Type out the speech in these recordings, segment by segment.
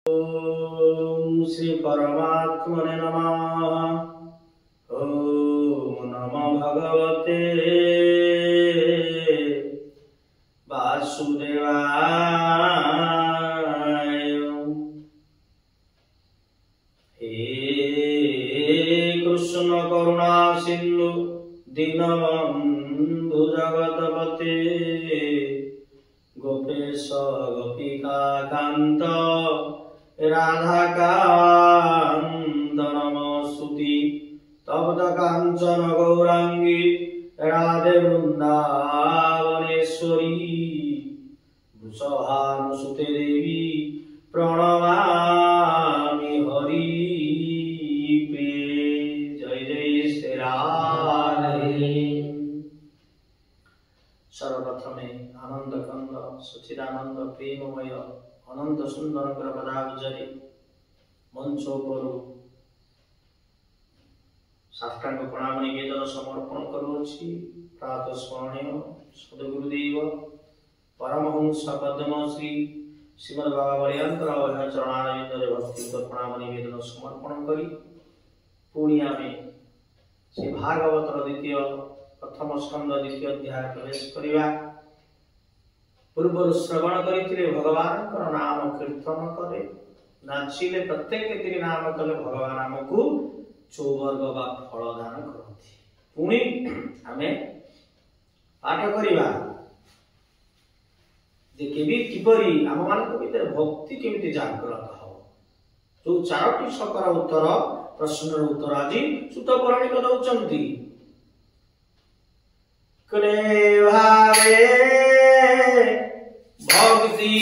ओम श्री परमात्मने नमः। ओम नमो भगवते वासुदेवाय। हे कृष्ण करुणा सिंधु दीनबंधु जगतपते गोपेश गोपिका कांत राधाकांत नमस्तुति तप्त कांचन गौरांगी राधे वृंदावनेश्वरी वृषभानुसुते देवी प्रणमामि हरि प्रिय। जय जय श्री राधे। सर्वप्रथमे आनंद कंद सच्चिदानंद प्रेममय अनंत सुंदर पदावजरे मंचोपर साष्टांग प्रणाम निवेदन समर्पण करुछि। प्रातः स्मरणीय सद्गुरुदेव परमहंस पद्मश्री श्रीमद बाबा बलियांतर चरणारविंदरे भक्तियुक्त प्रणाम निवेदन समर्पण करी पुणी आमे श्री भागवतर द्वितीय प्रथम स्कंद द्वितीय अध्याय प्रवेश करिवा। पूर्व श्रवण करते भगवान नाम कीर्तन करे नाचिले प्रत्येक दिन नाम कले भगवान आमको चौवर्ग बा फल दान करती। पुणी आमे पाठ करिवा जे किपरि आम मानक भीतर भक्ति केमिति जागृत हो। जो चारोटी सकर उत्तर प्रश्नर उत्तर आज सुत पौराणिक दउचंती। क्लेभावे भक्ति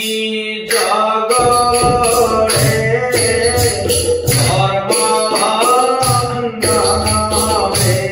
जगरे धर्म बंधन गोते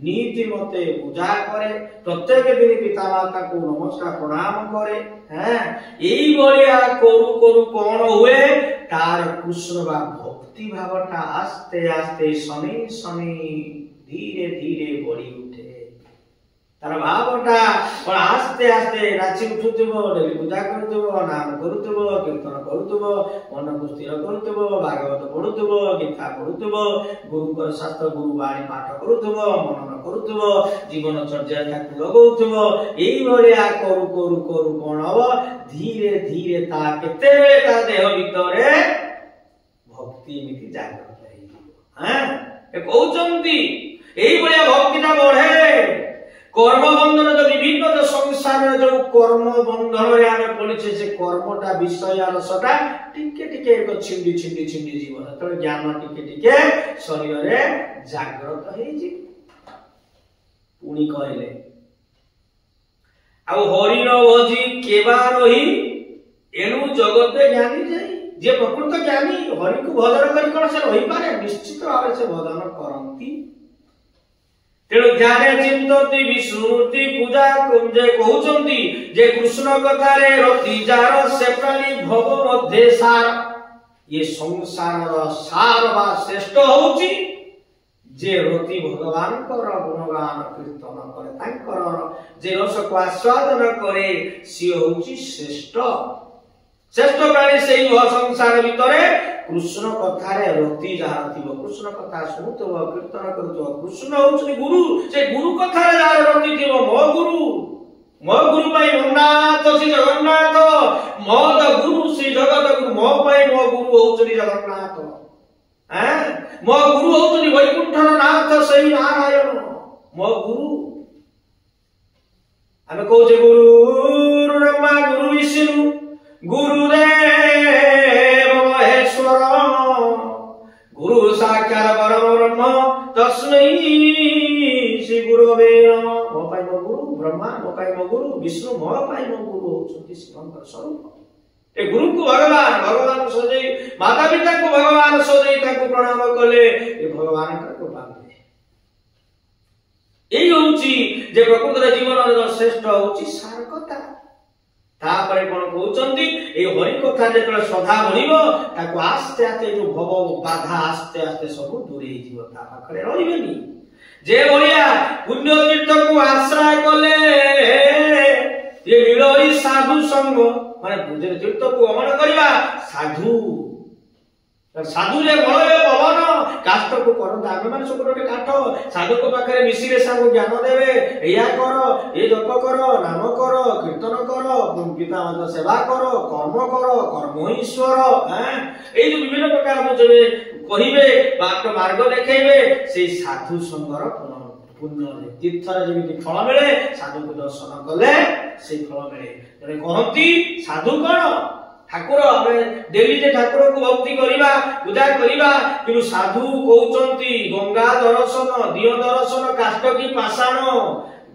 नीति मते पूजा करे प्रत्येक दिन पिता माता को नमस्कार प्रणाम करे। हैं एई बलिया करू करू कोन हुए तार कृष्ण बा भक्ति भावटा आस्ते आस्ते शनि शनि धीरे धीरे बढ़ी उठे। तार भावटा पण आस्ते आस्ते नाची उठुथिबो डेली पूजा करथुबो नाम करूथुबो कीर्तन करूथुबो मन को स्थिर करूथुबो भागवत पढुथुबो गीता पढुथुबो गुरुकर शास्त्र गुरु बाणी पाठ करूथुबो मनन करूथुबो जीवन चर्या ताकू लगौथुबो। एई भलिया करू करू करू कोन हबो धीरे धीरे ता केते ता देह भितरे भक्ति मिति जागृत हेइबो। हैं ए कहउचंती एई भलिया भक्तिटा बढ़े कर्म बंधन जो विभिन्न जो संसार जो कर्म बंधन रे आमे पड़िछे से कर्मटा विषय रसटा टिके टिके एक छिंडी छिंडी छिंडी जीवन तो ज्ञान टिके टिके शरीर रे जागृत हे जी पुणी कहले आ हरि न भजी केबा रही एनु जगते ज्ञानी जाई जे प्रकृत ज्ञानी हरि को भजन करी कोन से रही पारे निश्चित भाव से भजन करंती तेणु ज्ञाने चिंतती विष्णुमूर्ति पूजा जे कहउचंती जे कृष्ण कथा रे रति जार से प्राणी भव मध्ये सार ये संसार सार बा श्रेष्ठ होउची जे रति भगवान कर गुणगान कीर्तन करे तांकर जे रस को आस्वादन करे सी होउची श्रेष्ठ श्रेष्ठ प्राणी सेई संसार भितरे कृष्ण कथा रे रति जार थिबो कृष्ण कथा सुनुतो कीर्तन करतो कृष्ण होउची गुरु से गुरु कथा रे जार रति थिबो मो गुरु पाई मन्नाथ श्री जगन्नाथ मो द गुरु श्री जगत गुरु मो पाई मो गुरु होउची जगन्नाथ मो गुरु होउची वैकुंठर नाथ सही नारायण मो गुरु आमे कहूचे गुरु ब्रह्मा गुरु विष्णु गुरुदेव महेश्वर गुरु साक्षात् परब्रह्म तस्मै श्री गुरवे नमः मो पाई मो गुरु ब्रह्मा मो पाई मो गुरु विष्णु मो पाई मो गुरु होउछंती शिवंकर स्वरूप ए गुरु को भगवान सजई माता पिता को भगवान सजई ताको प्रणाम कले ए भगवान का कृपा एई होउची जे प्रकृत जीवन रो श्रेष्ठ होउची सार कथा तापरे कोन कहउचंती ए हरि कथा जेतले श्रद्धा बढिबो ताको आस्ते आस्ते जो भव बाधा आस्ते आस्ते सब दूर हे जीव ता पाखरे रहिबेनी जे बढिया पुण्य तीर्थ को आश्रय कले ये मिलई साधु संग माने बुझे तीर्थ को गमन करबा साधु साधु जे भय पवन काष्ट को कर दामे माने सबोटे काठ साधु को पाखरे मिसिरे साधु ज्ञान देवे एया कर ए जप कर नाम कर कीर्तन कर पिता माता सेवा कर कर्म ईश्वर ए जो विभिन्न प्रकार बुझे कहिबे बाट मार्ग देखेबे से साधु संगर पुण्य तीर्थर जेमिति फल मिले साधु को दर्शन कले से फल मिले तने कहंती साधु कोन ठाकुर हमें डेली जे ठाकुर को भक्ति करिबा पूजा करिबा किनु साधु कहउचंती गंगा दर्शन दियो दर्शन काष्ट की पाषाण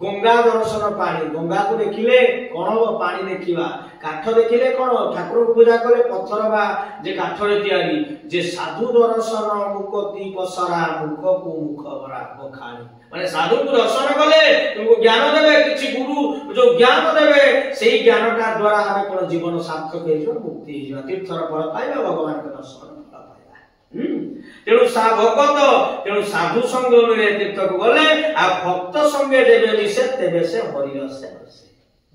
गंगा दर्शन पानी गंगा को देखिले कोन हो पानी देखिबा काठ देखिले कोन ठाकुर को पूजा करे पत्थर बा जे काठ रे तयारी जे साधु दर्शन मुक्ति पसरा मुख को मुख भरा बखानी माने साधु को दर्शन कले तुमको ज्ञान देबे किछि गुरु जो ज्ञान देबे सेही ज्ञानटा द्वारा हमें कोन जीवन सार्थक हे जो मुक्ति हे जो तीर्थर फल पाइबा भगवान के दर्शन फल पाइबा तेणु सा भगत तेणु साधु संग मिले तीर्थ को गले आ भक्त संगे देबे मिसे तेबे से हरि रसे रसे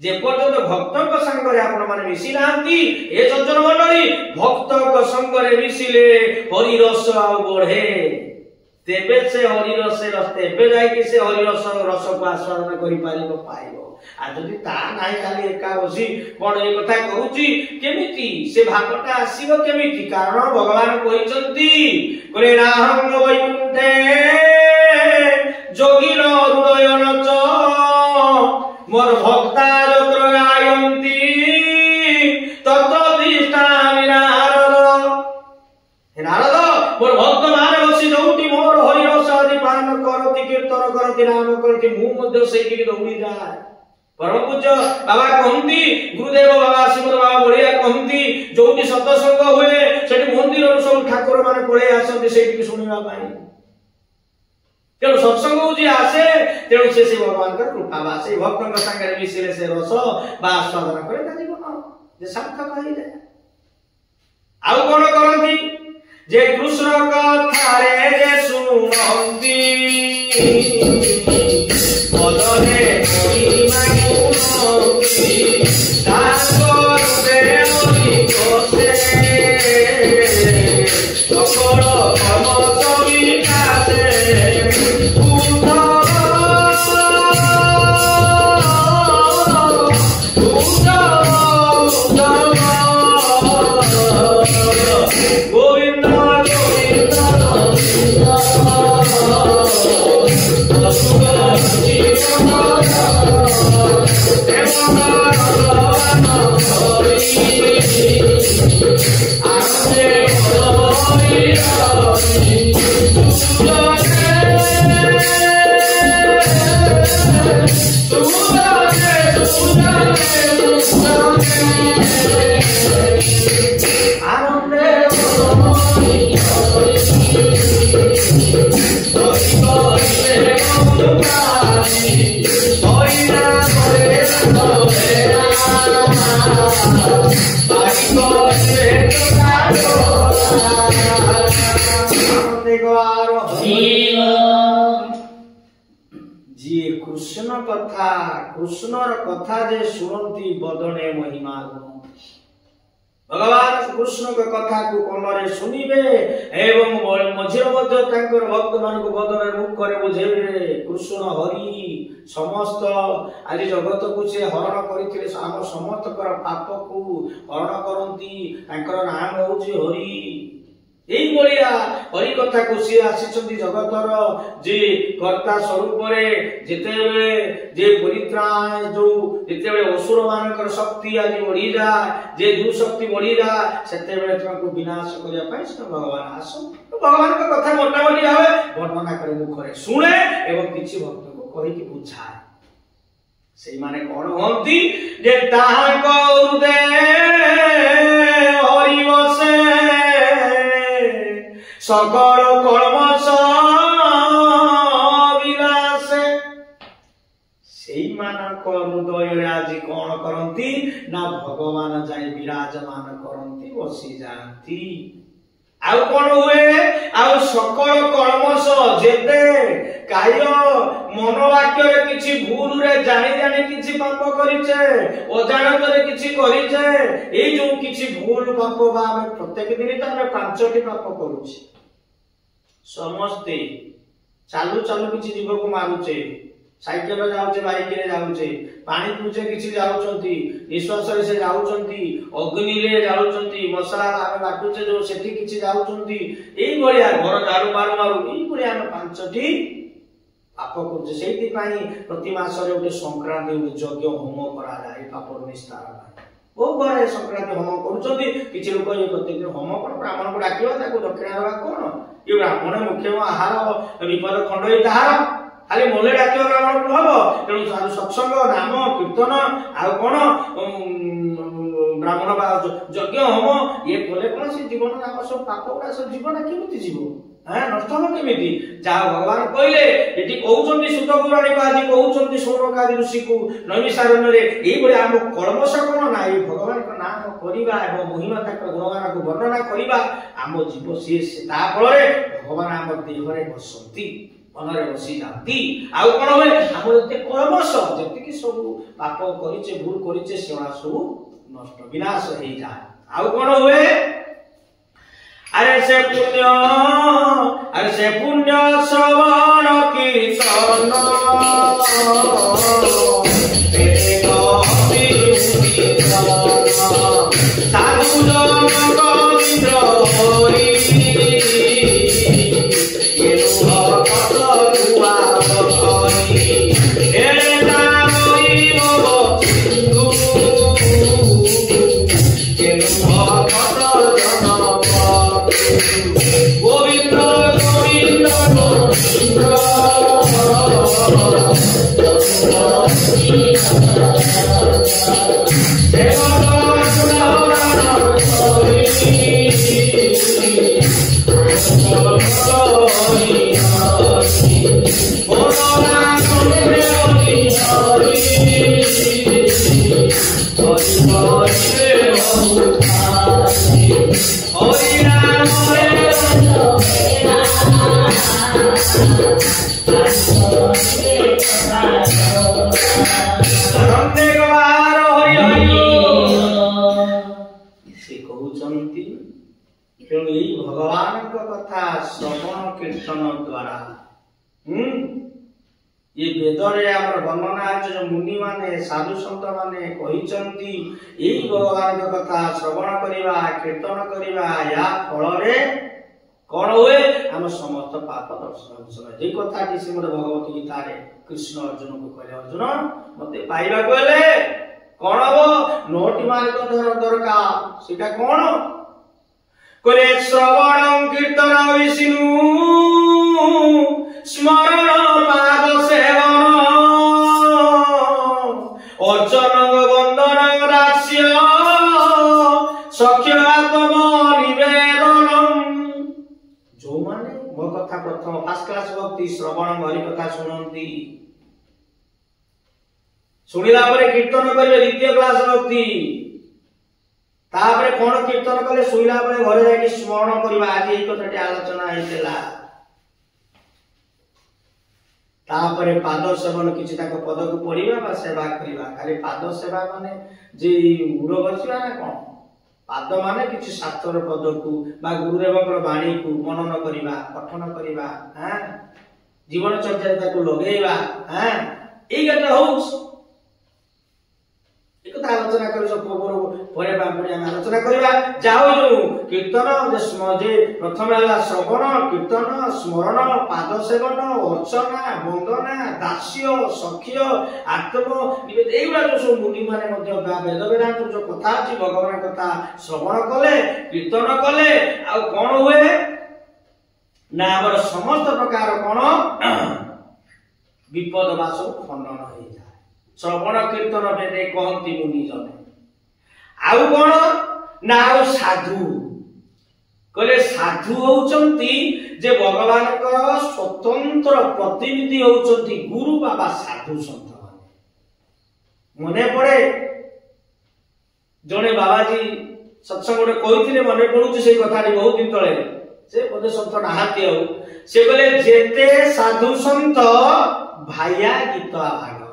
जे पर्यंत भक्तक संग रे आपण माने मिसी नांती ए सज्जन मंडली भक्तक संग रे मिसिले हरि रस बढ़े तेबे से हरि रस रस्ते बे जाय कि से हरि रस रस को आस्वादन करि पारिबो पाइबो आ जदि ता नाही खाली एका बसी कोन ए कथा कहूची केमिति से भागटा आसीबो केमिति कारण भगवान कहिसंती करे राहं वैकुंठे जोगिन हृदय च मोर भक्ता जत्र गायन्ति तत्र तिष्ठामि नारद हे नारद मोर भक्त माने बसी जोटी मोर हरि रस आदि पान करति कीर्तन करति नाम करति मु मध्ये सेठी की दौड़ी जाय परम पूज्य बाबा कहंती गुरुदेव बाबा श्रीमद बाबा बढिया कहंती जोटी सत्संग हुए सेठी मंदिर सब ठाकुर माने पळे आसंती सेठी की सुनिबा पाई तेणु सत्संग जी आसे तेणु से भगवान का कृपा बा से भक्त संगे मिसिले से रस बा आस्वादन करे ता जीवन जे सार्थक होई जाय आउ कोन करंती जे कृष्ण कथा रे जे सुनंती बदले कोई माने सुनंती दासो रे मोहि कोसे तकर कर्म सभी कासे गोविंद कृष्णर कथा जे सुनती बदने महिमा गुण भगवान कृष्ण के कथा को कमरे सुनिबे एवं मझिर मध्य तांकर भक्त मान को बदन मुख करे बुझेबे कृष्ण हरि समस्त आज जगत को से हरण करथिले आम समस्त कर पाप को हरण करंती तांकर नाम होउची हरि एई बलिया हरि कथा को से आसीचंती जगतर जे कर्ता स्वरूप रे जेतेबेले जे परित्राण जो जेतेबेले असुर मानकर शक्ति आज बढ़ी जा जे दुशक्ति बढ़ी जा सेतेबेले तुमको विनाश करिया पई से भगवान आसो तो भगवान का कथा मोटा मोटी भावे वर्णना करे मुखरे सुने एवं किछि भक्त को कहि कि बुझाए सेई माने कोन होंती जे ताहां को हृदय हरि बसे सकल कलमश विनाशे सेई मानक हृदय आज कौन करंती ना भगवान जाई विराजमान करंती बसी जाती आउ कौन हुए आउ सकल कलमश जेते काय मन वाक्य किछि भूल रे जानि जानि किछि पाप करिचे अजानत रे किछि करिचे एई जो किछि भूल पाप बा हम प्रत्येक दिन त हम 5टी पाप करूछि समस्ते चालू चालू किछि जीव को मारुचे साइकेल रे जाउचे बाइक रे जाउचे पानी पूछे किछि जाउचंती निश्वास रे से जाउचंती अग्नि रे जाउचंती मसला आमे बाटुचे जो सेठी किछि जाउचंती एई बलिया घर झाड़ू मारू मारू एई बलिया हम 5टी पाप करछे सेठी पाई प्रति मास रे ओटे संक्रांति यज्ञ होम करा जाय पाप निस्तार ओ घरे संक्रांति होम करूचंती किछि लोक ए प्रत्येक दिन होम पर ब्राह्मण को डाकिवा ताको दक्षिणा देबा कोन ये ब्राह्मण मुख्य आहार विपद खंड ताहार खाली मोले डाकिवा ब्राह्मण को हबो तेणु साधु सत्संग नाम कीर्तन आ कोन ब्राह्मण बा यज्ञ होम ये बोले कोन से जीवन नाम सब पाप उडा सब जीवन केमिति जीवो हां नष्ट हो केमिति जा भगवान कहले एटी कहउचंती सुत पुराणी को आदि कहउचंती सोमकादि ऋषि को नैमिषारण्य रे एई बळे हम कलमश कोन नाही भगवान को नाम करिबा एवं महिमा तक गुणगान को वर्णना करिबा हम जीव से ता फल रे भगवान हम देह रे बसंती मन रे बसी जाती आ कोन होय हम जते कलमश जते कि सब पाप करिचे भूल करिचे सेवा सब नष्ट विनाश हो जाए आ कोन होय अरे से पुण्य श्रवण कीर्तन साधु जन गोविंद हरि ये भक्त दुआ बखरी हे नाम बोलो सिंधु ये भक्त जन गोविंद गोविंद भगवान कथा श्रवण कीर्तन द्वारा ये वेद रे हमर वर्णना जो मुनि माने साधु संत माने कहिचंती एई भगवान कथा श्रवण करिवा कीर्तन करिवा या फल रे कोन होए हम समस्त पाप दर्शन जे कथा कि श्रीमद् भगवत गीता रे कृष्ण अर्जुन को कहले अर्जुन मते पाइबा कहले कोन हो नोटी मार्ग दरकार सेटा कोन करे श्रवण कीर्तन विष्णु स्मरण पाद सेवन अर्चन वंदन रास्य सख्य आत्म निवेदन जो माने मो कथा प्रथम फर्स्ट क्लास भक्ति श्रवण हरि कथा सुनंती सुनिला परे कीर्तन करिवे द्वितीय क्लास भक्ति तापरे कोन कीर्तन कले सुइला परे घरे जाके स्मरण करबा आज एई कथाटी आलोचना हेतला तापरे पाद सेवन किछि ताको पद को पढ़िबा बा सेवा करिबा खाली पाद सेवा माने जे उड़ बसिबा ना कोन पाद माने किछि शास्त्र पद को बा गुरुदेवकर वाणी को मनन करिबा पठन करिबा हां जीवन चर्चा ताको लगेइबा हां एई गटा होउस एक कथा आलोचना करू सब परे बापुड़ी हम आलोचना करिबा जाओ जो कीर्तन जे प्रथम हला श्रवण कीर्तन स्मरण पाद सेवन अर्चना वंदना दास्य सख्य आत्म निवेद एइबा जो सब मुनि माने मध्ये वेद वेदांत जो कथा अछि भगवान कथा श्रवण कले कीर्तन कले आ कोन हुए ना हमर समस्त प्रकार कोन विपद बासो खंडन होई जाय श्रवण कीर्तन बेटे कहती मुनि जने आउ कोन ना आउ साधु कहले साधु होउचंती जे भगवान को स्वतंत्र प्रतिनिधि होउचंती गुरु बाबा साधु संत मने पड़े जने बाबाजी सत्संग गोटे कहिथिले मने पडुची सेई कथाटी बहुत दिन तळे से पदे संत नाहाती हो से कहले जेते साधु संत भाया गीता भागवत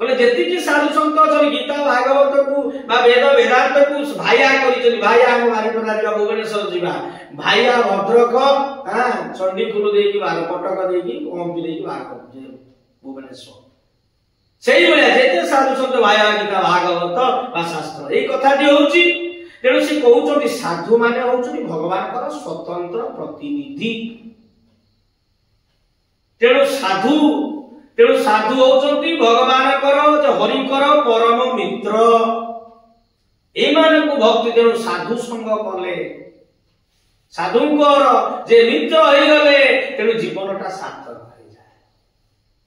कहले जेति की साधु संत अछन गीता भागवत को बा वेद वेदांत को भाया करिचनि भाया हम मारि पना दिबा भुवनेश्वर जिबा भाया भद्रक हां चंडीखुल देकी बार कटक देकी ओमपी देकी बार कर भुवनेश्वर सेही बले जेते साधु संत भाया गीता भागवत बा शास्त्र एई कथाटी होउची तेणु से कहउचनि साधु माने होउचनि भगवान कर स्वतंत्र प्रतिनिधि तेणु साधु होउचंती भगवान करो जे हरि करो परम मित्र ए माने को भक्ति तेणु साधु संग कले साधुंकर जे मित्र होई गले तेणु जीवनटा सार्थक होई जाय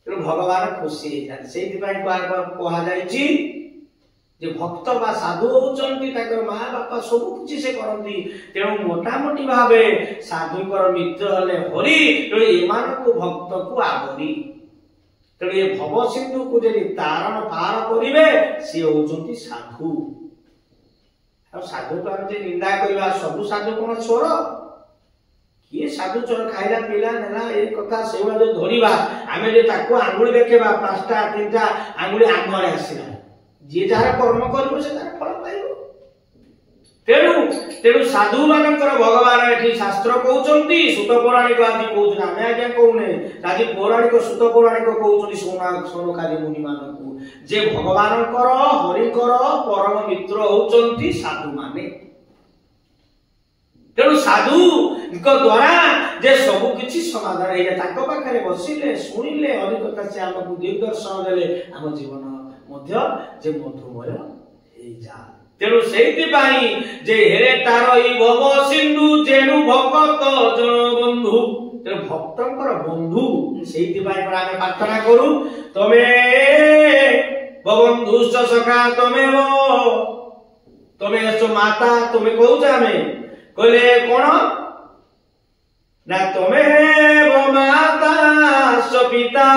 तेणु भगवान खुशी होई जाय सेति पई कहा जायछि जे भक्त बा साधु होउचंती ताकर मां बापा सब किछि से करंती तेणु मोटा मोटी भाबे साधुकर मित्र हले हरि तेणु एमान को भक्त को आवरी तेणु ये भव सिंधु को जदि तारण पार करिवे से होउचंती साधु आ साधु को जे निंदा करबा सब साधु कोन छोर किए साधु चोर खाइला पीला नेला ए कथा सेवा जो धरिबा आमे जे ताको आंगुली देखेबा पांचटा तीनटा आंगुली आंगरे आसीला जे जहार कर्म करिवो से तार फल पाइबो तेणु साधु मानकर भगवान एठी शास्त्र कहउचंती सुत पौराणिक आदि कहउछ ना मैं आज्ञा कहउने आदि पौराणिक सुत पौराणिक कहउचंती सोनकारी मुनि मानकु जे भगवान कर हरि कर परम मित्र होउचंती साधु माने तेणु साधु को द्वारा जे सब किछि समाधान हे ताको पाखरे बसिले सुनिले हरि कथा से हमकु दिग्दर्शन देले हम जीवन मध्य जे मधुमय हे जा तेणु सेति पाई जे हेरे तारई भव सिंधु जेनु भक्त जन बंधु तेणु भक्तंकर बंधु सेति पाई पर आमे प्रार्थना करू तमे बंधुश्च सखा तमे सो माता तमे कहू जामे कहले कोन ना तमे माता सो पिता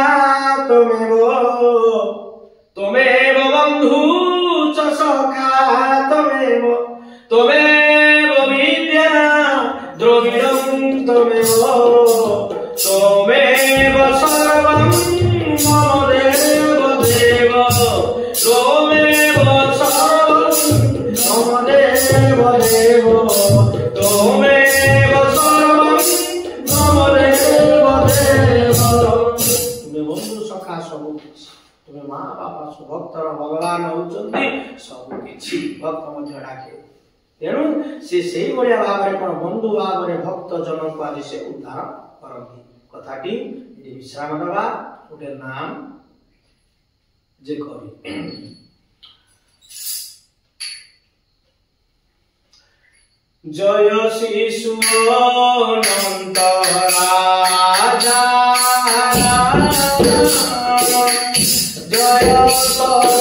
तमे बंधु च सखा तमे विद्या द्रविणं तमे सर्वं मम देव देव तमेव सर्वं मम देव देव तमेव सर्वं मम देव देव तुमे बंधु सखा सब तुमे मां बापा भक्तर भगवान होउचंती सब किछि भक्त मध्य डाके तेणु से सेही बढिया भाबरे कोन बंधु भाबरे भक्त जन को आदि से उद्धार करंती कथाटी एडी विश्राम दबा ओटे नाम जे करी जय शिशु अनंत राजा जय जय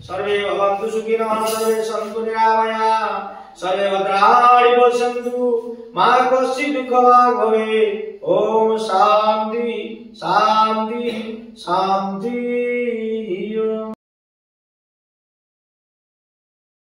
सर्वे भवन्तु सुखिनः सर्वे सन्तु निरामयाः सर्वे भद्राणि पश्यन्तु मा कश्चित् दुःखभाग् भवेत्। ओम शान्ति शान्ति शान्ति।